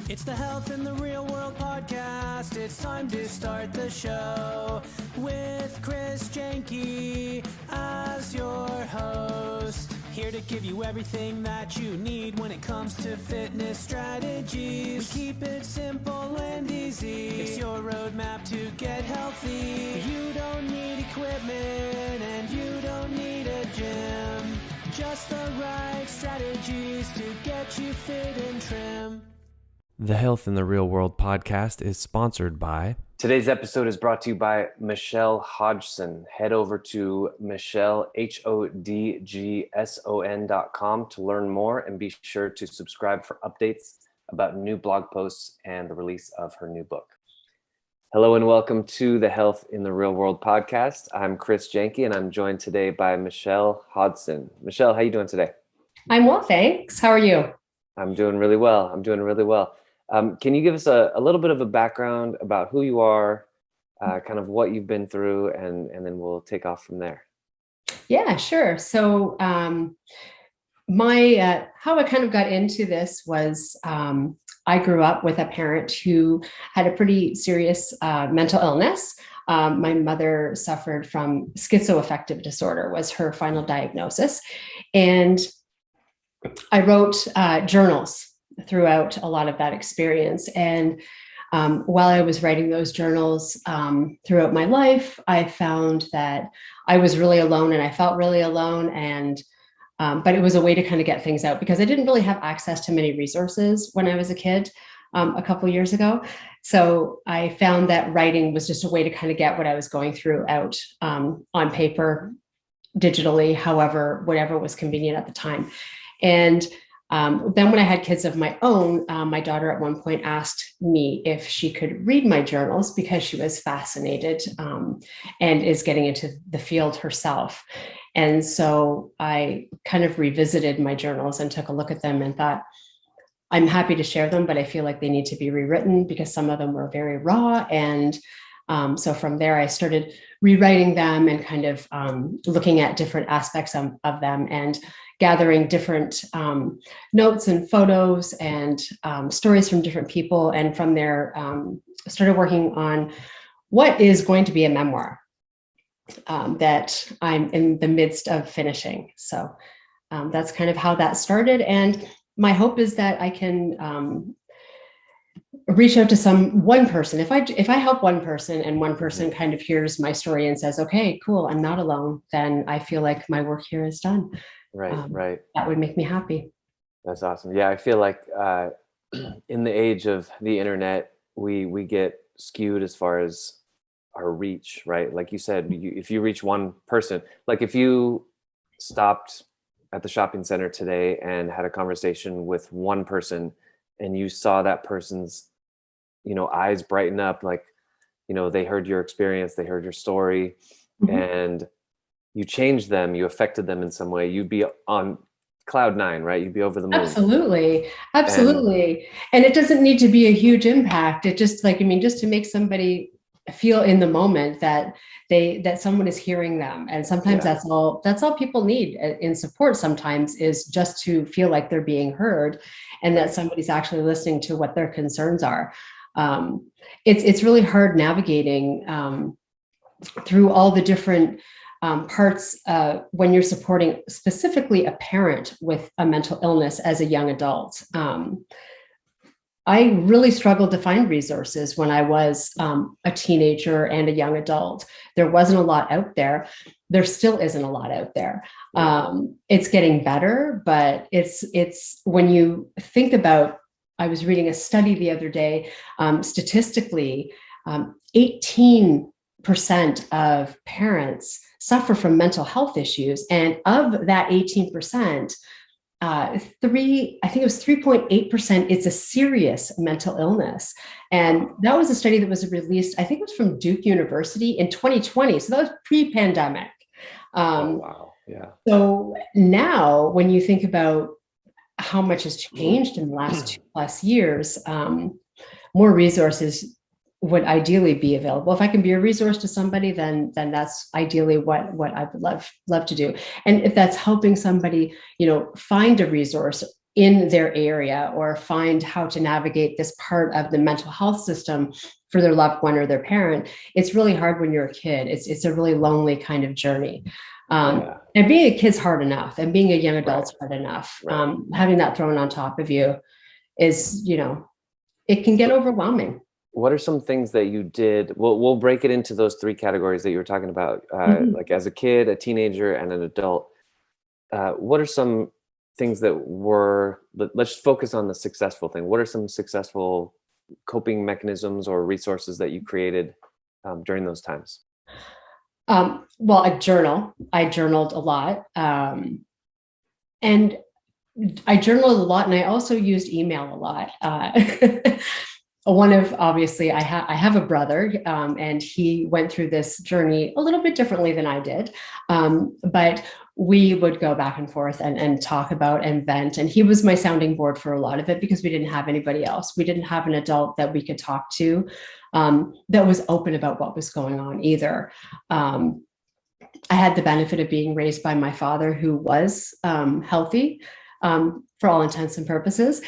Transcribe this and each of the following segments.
It's the Health in the Real World podcast. It's time to start the show with Chris Janke as your host. Here to give you everything that you need when it comes to fitness strategies. We keep it simple and easy. It's your roadmap to get healthy. You don't need equipment and you don't need a gym. Just the right strategies to get you fit and trim. The Health in the Real World podcast is sponsored by... Today's episode is brought to you by Michelle Hodgson. Head over to Michelle, HODGSON.com to learn more, and be sure to subscribe for updates about new blog posts and the release of her new book. Hello and welcome to the Health in the Real World podcast. I'm Chris Janke and I'm joined today by Michelle Hodgson. Michelle, how are you doing today? I'm well, thanks. How are you? I'm doing really well. Can you give us a little bit of a background about who you are, kind of what you've been through, and then we'll take off from there? Yeah, sure. So how I kind of got into this was I grew up with a parent who had a pretty serious mental illness. My mother suffered from schizoaffective disorder, was her final diagnosis. And I wrote journals throughout a lot of that experience. And while I was writing those journals throughout my life, I found that I was really alone and I felt really alone. And but it was a way to kind of get things out because I didn't really have access to many resources when I was a kid a couple of years ago. So I found that writing was just a way to kind of get what I was going through out on paper, digitally, however, whatever was convenient at the time. And then when I had kids of my own, my daughter at one point asked me if she could read my journals because she was fascinated and is getting into the field herself. And so I kind of revisited my journals and took a look at them and thought, I'm happy to share them, but I feel like they need to be rewritten because some of them were very raw. And so from there, I started rewriting them and kind of looking at different aspects of them and gathering different notes and photos and stories from different people. And from there, started working on what is going to be a memoir that I'm in the midst of finishing. So that's kind of how that started. And my hope is that I can reach out to one person. If I help one person and one person kind of hears my story and says, okay, cool, I'm not alone, then I feel like my work here is done. Right. That would make me happy. That's awesome. Yeah, I feel like in the age of the internet, we get skewed as far as our reach, right? Like you said, if you reach one person, like if you stopped at the shopping center today and had a conversation with one person and you saw that person's, eyes brighten up, like, they heard your experience, they heard your story, and you changed them, you affected them in some way, you'd be on cloud nine, right? You'd be over the moon. Absolutely. And it doesn't need to be a huge impact. It just just to make somebody feel in the moment that someone is hearing them. And sometimes that's all people need in support sometimes, is just to feel like they're being heard and that somebody's actually listening to what their concerns are. It's really hard navigating through all the different parts when you're supporting specifically a parent with a mental illness as a young adult. I really struggled to find resources when I was a teenager and a young adult. There wasn't a lot out there. There still isn't a lot out there. It's getting better, but it's when you think about, I was reading a study the other day, statistically, 18% of parents suffer from mental health issues. And of that 18%, I think it was 3.8%, it's a serious mental illness. And that was a study that was released, I think it was from Duke University in 2020. So that was pre-pandemic. Oh, wow. Yeah. So now when you think about how much has changed in the last 2+ years, more resources would ideally be available. If I can be a resource to somebody, then that's ideally what I would love to do. And if that's helping somebody, find a resource in their area or find how to navigate this part of the mental health system for their loved one or their parent. It's really hard when you're a kid. It's a really lonely kind of journey. And being a kid's hard enough, and being a young adult's hard enough. Having that thrown on top of you is, it can get overwhelming. What are some things that you did? We'll break it into those three categories that you were talking about, like as a kid, a teenager, and an adult. What are some things that let's focus on the successful thing. What are some successful coping mechanisms or resources that you created during those times? Well, I journaled a lot. And I journaled a lot, and I also used email a lot. Obviously, I have a brother, and he went through this journey a little bit differently than I did. But we would go back and forth and talk about and vent. And he was my sounding board for a lot of it, because we didn't have anybody else. We didn't have an adult that we could talk to that was open about what was going on either. I had the benefit of being raised by my father, who was healthy for all intents and purposes.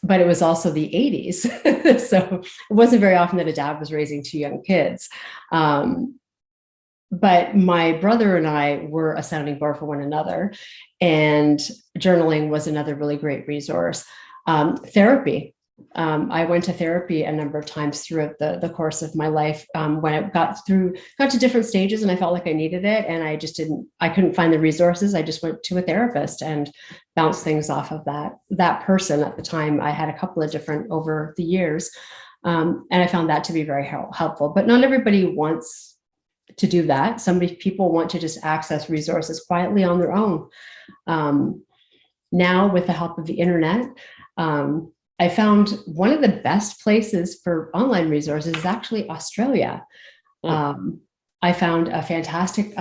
But it was also the 80s. So it wasn't very often that a dad was raising two young kids. But my brother and I were a sounding board for one another. And journaling was another really great resource. Therapy. I went to therapy a number of times throughout the course of my life. When I got to different stages and I felt like I needed it, and I couldn't find the resources. I just went to a therapist and bounced things off of that person. At the time, I had a couple of different over the years. And I found that to be very helpful, but not everybody wants to do that. People want to just access resources quietly on their own. Now, with the help of the internet, I found one of the best places for online resources is actually Australia. I found a fantastic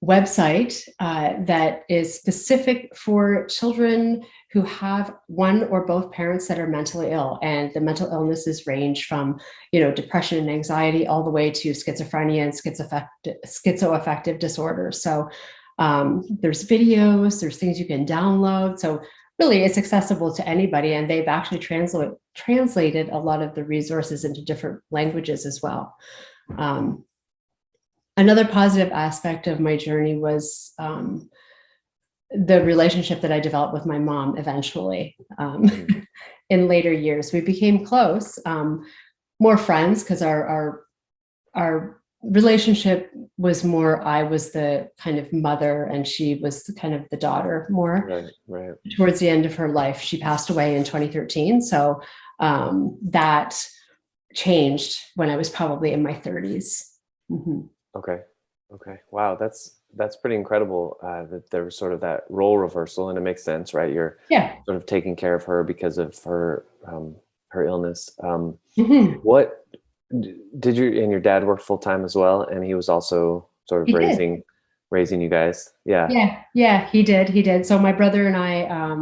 website that is specific for children who have one or both parents that are mentally ill. And the mental illnesses range from, depression and anxiety all the way to schizophrenia and schizoaffective disorders. So there's videos, there's things you can download. So really, it's accessible to anybody, and they've actually translated a lot of the resources into different languages as well. Another positive aspect of my journey was the relationship that I developed with my mom eventually. In later years, we became close, more friends, because our relationship was more, I was the kind of mother and she was kind of the daughter more. Right. Towards the end of her life, she passed away in 2013. So that changed when I was probably in my 30s. Mm-hmm. Okay. Wow. That's pretty incredible that there was sort of that role reversal, and it makes sense, right? You're sort of taking care of her because of her illness. What did your dad work full time as well? And he was also sort of raising you guys. Yeah, he did. So my brother and I,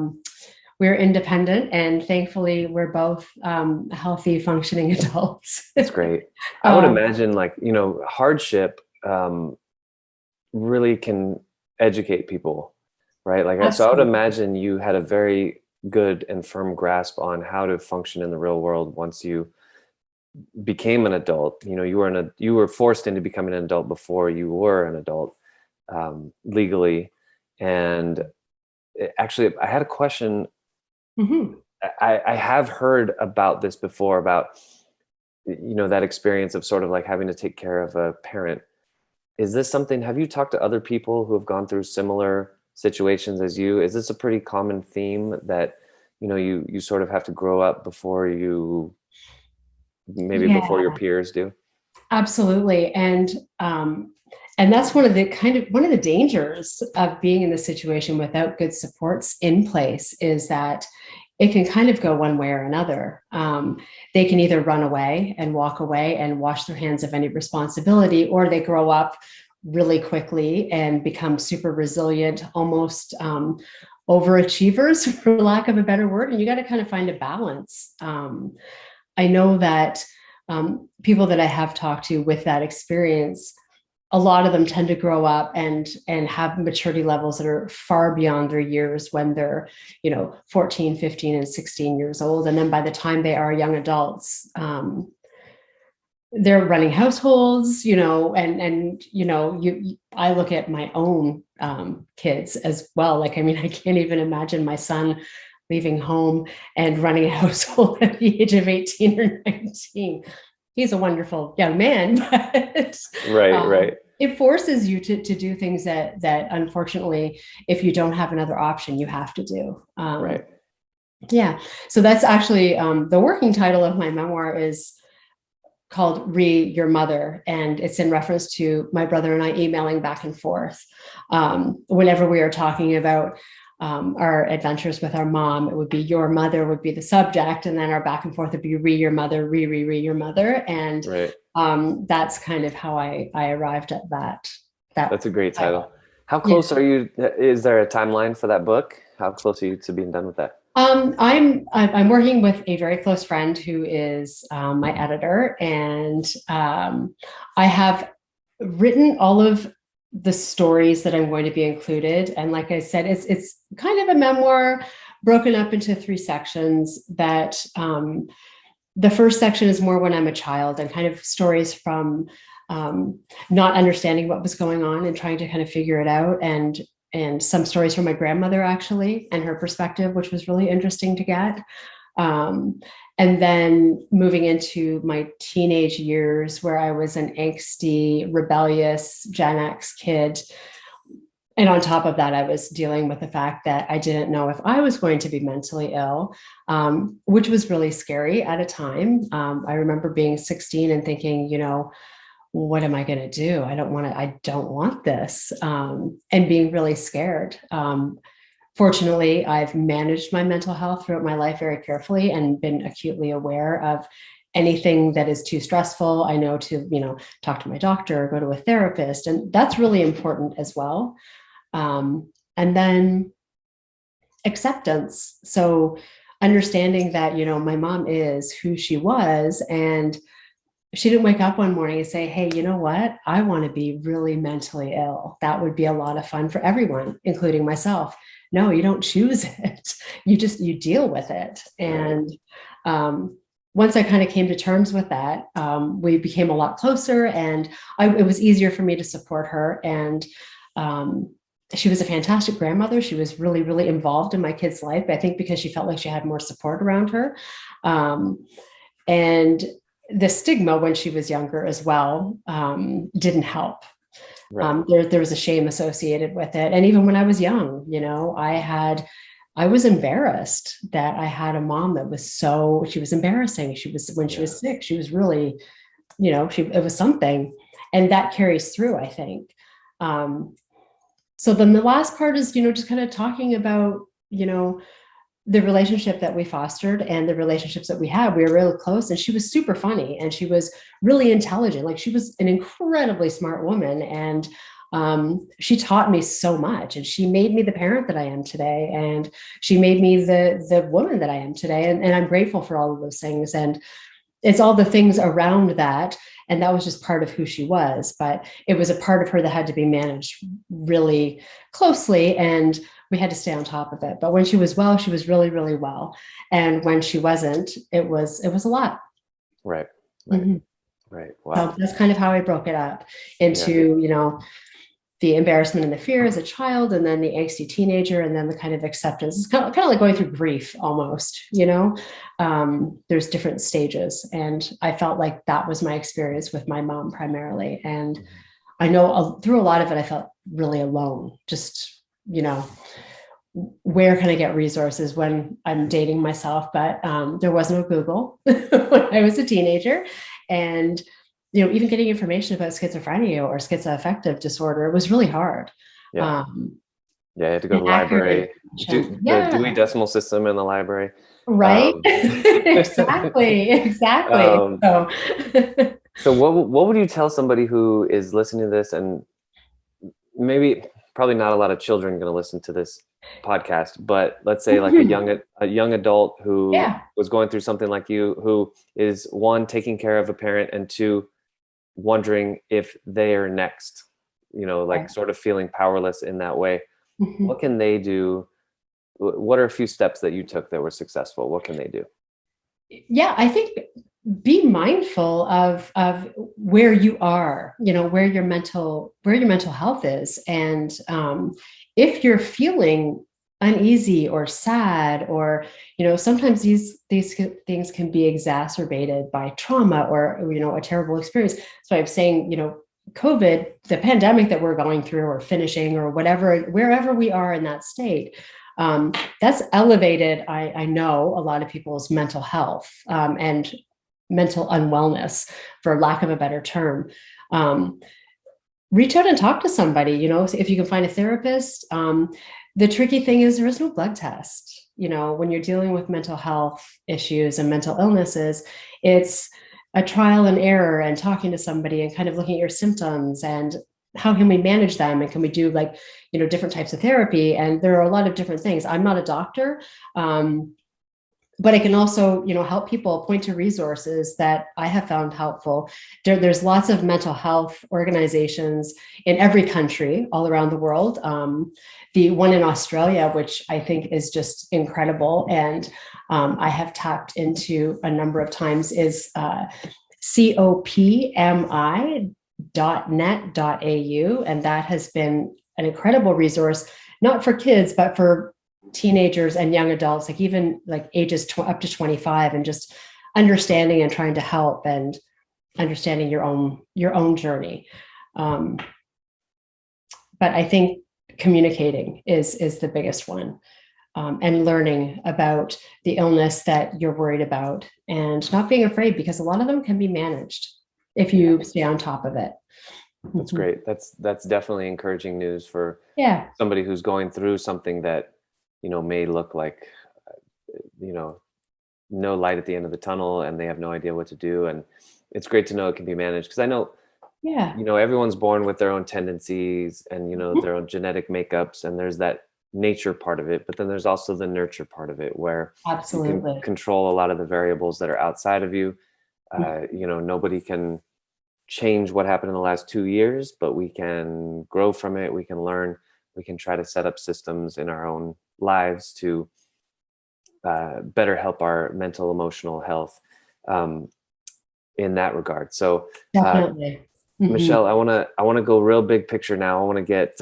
we're independent, and thankfully we're both healthy, functioning adults. That's great. I would imagine, hardship really can educate people, right? So I would imagine you had a very good and firm grasp on how to function in the real world once you became an adult. You were forced into becoming an adult before you were an adult legally. And actually, I had a question. I have heard about this before, about that experience of sort of like having to take care of a parent. Is this something, have you talked to other people who have gone through similar situations as you? Is this a pretty common theme that you sort of have to grow up before you before your peers do? Absolutely. And that's one of the dangers of being in this situation without good supports in place, is that it can kind of go one way or another. They can either run away and walk away and wash their hands of any responsibility, or they grow up really quickly and become super resilient, almost overachievers, for lack of a better word. And you got to kind of find a balance. I know that people that I have talked to with that experience a lot of them tend to grow up and have maturity levels that are far beyond their years when they're, 14, 15, and 16 years old. And then by the time they are young adults, they're running households, I look at my own kids as well. Like, I mean, I can't even imagine my son leaving home and running a household at the age of 18 or 19. He's a wonderful young man, but right. It forces you to do things that unfortunately, if you don't have another option, you have to do. Right. Yeah. So that's actually the working title of my memoir is called Your Mother. And it's in reference to my brother and I emailing back and forth. Whenever we are talking about our adventures with our mom, it would be your mother would be the subject. And then our back and forth would be your mother, your mother. And right. That's kind of how I arrived at that. That's a great title. How close are you? Is there a timeline for that book? How close are you to being done with that? I'm working with a very close friend who is my editor, and I have written all of the stories that I'm going to be included. And like I said, it's kind of a memoir broken up into 3 sections that the first section is more when I'm a child and kind of stories from not understanding what was going on and trying to kind of figure it out, and some stories from my grandmother actually and her perspective, which was really interesting to get. And then moving into my teenage years where I was an angsty, rebellious Gen X kid. And on top of that, I was dealing with the fact that I didn't know if I was going to be mentally ill, which was really scary at a time. I remember being 16 and thinking, what am I going to do? I don't want this. And being really scared. Fortunately, I've managed my mental health throughout my life very carefully and been acutely aware of anything that is too stressful. I know to, talk to my doctor or go to a therapist. And that's really important as well. And then acceptance. So understanding that, my mom is who she was, and she didn't wake up one morning and say, hey, you know what? I want to be really mentally ill. That would be a lot of fun for everyone, including myself. No, you don't choose it. You deal with it. And once I kind of came to terms with that, we became a lot closer, and it was easier for me to support her. And she was a fantastic grandmother. She was really, really involved in my kid's life, I think because she felt like she had more support around her. And the stigma when she was younger as well didn't help. Right. There was a shame associated with it. And even when I was young, I was embarrassed that I had a mom that was she was embarrassing. She was sick, she was really, it was something. And that carries through, I think. So then the last part is, just kind of talking about, the relationship that we fostered and the relationships that we had. We were really close, and she was super funny, and she was really intelligent. Like, she was an incredibly smart woman, and she taught me so much, and she made me the parent that I am today. And she made me the woman that I am today. And I'm grateful for all of those things. And it's all the things around that. And that was just part of who she was, but it was a part of her that had to be managed really closely. And we had to stay on top of it. But when she was well, she was really, really well. And when she wasn't, it was a lot. Right. Mm-hmm. Right. Wow. So that's kind of how I broke it up into, the embarrassment and the fear as a child, and then the angsty teenager, and then the kind of acceptance. It's kind of like going through grief almost, there's different stages. And I felt like that was my experience with my mom primarily. And I know through a lot of it, I felt really alone, just, where can I get resources when I'm dating myself? But there was no Google when I was a teenager. And even getting information about schizophrenia or schizoaffective disorder, it was really hard. Yeah. You had to go to the library, the Dewey Decimal System in the library. Right. Exactly. So what would you tell somebody who is listening to this, and probably not a lot of children going to listen to this podcast, but let's say like a young adult who was going through something like you, who is, one, taking care of a parent, and two, wondering if they are next, like sort of feeling powerless in that way. Mhm. What can they do? What are a few steps that you took that were successful? What can they do? Yeah, I think be mindful of where you are, where your mental health is. And if you're feeling uneasy or sad, or sometimes these things can be exacerbated by trauma or a terrible experience. So I'm saying, COVID, the pandemic that we're going through or finishing or whatever, wherever we are in that state, that's elevated, I know, a lot of people's mental health and mental unwellness, for lack of a better term. Reach out and talk to somebody, if you can find a therapist. The tricky thing is there is no blood test. When you're dealing with mental health issues and mental illnesses, it's a trial and error and talking to somebody and kind of looking at your symptoms and how can we manage them, and can we do different types of therapy. And there are a lot of different things. I'm not a doctor, but I can also, help people, point to resources that I have found helpful. There's lots of mental health organizations in every country all around the world. The one in Australia, which I think is just incredible, and I have tapped into a number of times, is copmi.net.au. And that has been an incredible resource, not for kids, but for teenagers and young adults, even ages up to 25, and just understanding and trying to help and understanding your own journey. But I think communicating is the biggest one, and learning about the illness that you're worried about, and not being afraid, because a lot of them can be managed if you stay on top of it. That's great. That's definitely encouraging news for somebody who's going through something that may look like no light at the end of the tunnel, and they have no idea what to do. And it's great to know it can be managed, because I know everyone's born with their own tendencies and their own genetic makeups, and there's that nature part of it, but then there's also the nurture part of it, where Absolutely. you can control a lot of the variables that are outside of you. Nobody can change what happened in the last 2 years, but we can grow from it. We can learn. We can try to set up systems in our own lives to better help our mental, emotional health in that regard. So Definitely. Michelle, I want to go real big picture now. I want to get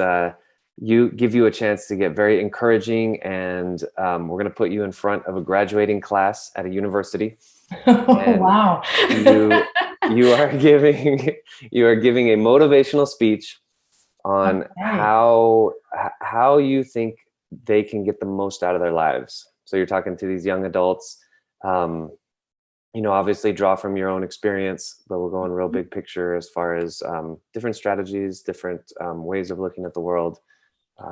give you a chance to get very encouraging, and we're going to put you in front of a graduating class at a university. Oh, wow. you are giving a motivational speech on how you think they can get the most out of their lives. So you're talking to these young adults, obviously draw from your own experience, but we're going real big picture as far as different strategies, different ways of looking at the world,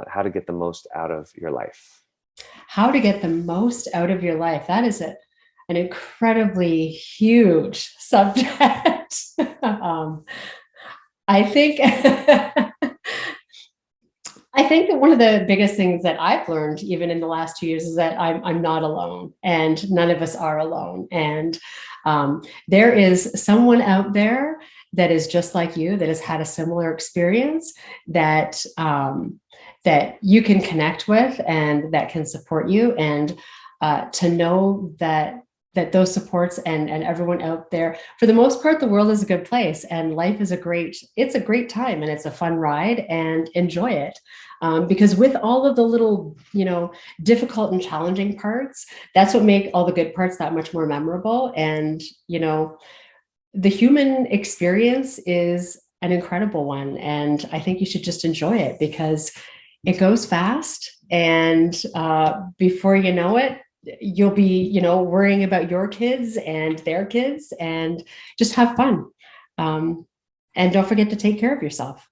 how to get the most out of your life. How to get the most out of your life. That is an incredibly huge subject. I think that one of the biggest things that I've learned, even in the last 2 years, is that I'm not alone, and none of us are alone. And there is someone out there that is just like you, that has had a similar experience, that that you can connect with and that can support you. And to know that those supports and everyone out there, for the most part, the world is a good place, and life is a great time, and it's a fun ride, and enjoy it. Because with all of the little, difficult and challenging parts, that's what make all the good parts that much more memorable. And, the human experience is an incredible one. And I think you should just enjoy it, because it goes fast. And before you know it, you'll be, worrying about your kids and their kids, and just have fun. And don't forget to take care of yourself.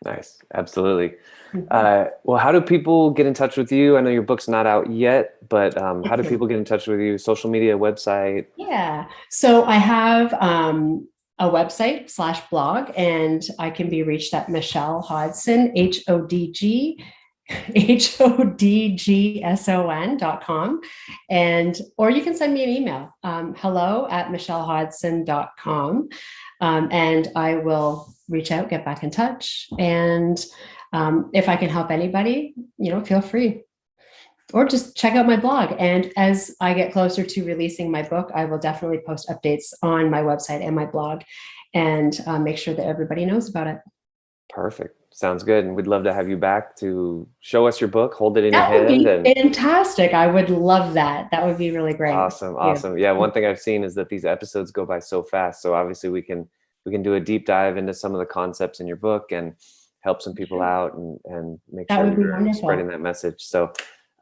Nice. Absolutely. Well, how do people get in touch with you? I know your book's not out yet, but how do people get in touch with you? Social media, website? Yeah. So I have a website /blog, and I can be reached at Michelle Hodgson, Hodgson, HODGSON.com. Or you can send me an email, hello@michellehodgson.com. And I will reach out, get back in touch. And if I can help anybody, feel free. Or just check out my blog. And as I get closer to releasing my book, I will definitely post updates on my website and my blog and make sure that everybody knows about it. Perfect. Sounds good. And we'd love to have you back to show us your book, hold it in That your would hand. be fantastic. I would love that. That would be really great. Awesome. Yeah. One thing I've seen is that these episodes go by so fast. So obviously we can do a deep dive into some of the concepts in your book and help some people out and make That sure would be you're wonderful. spreading that message. So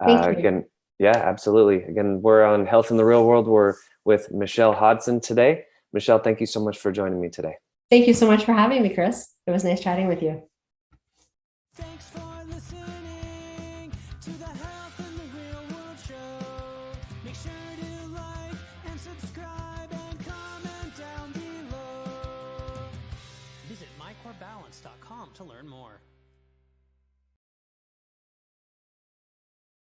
Thank you. again, yeah, absolutely. Again, we're on Health in the Real World. We're with Michelle Hodgson today. Michelle, thank you so much for joining me today. Thank you so much for having me, Chris. It was nice chatting with you. Thanks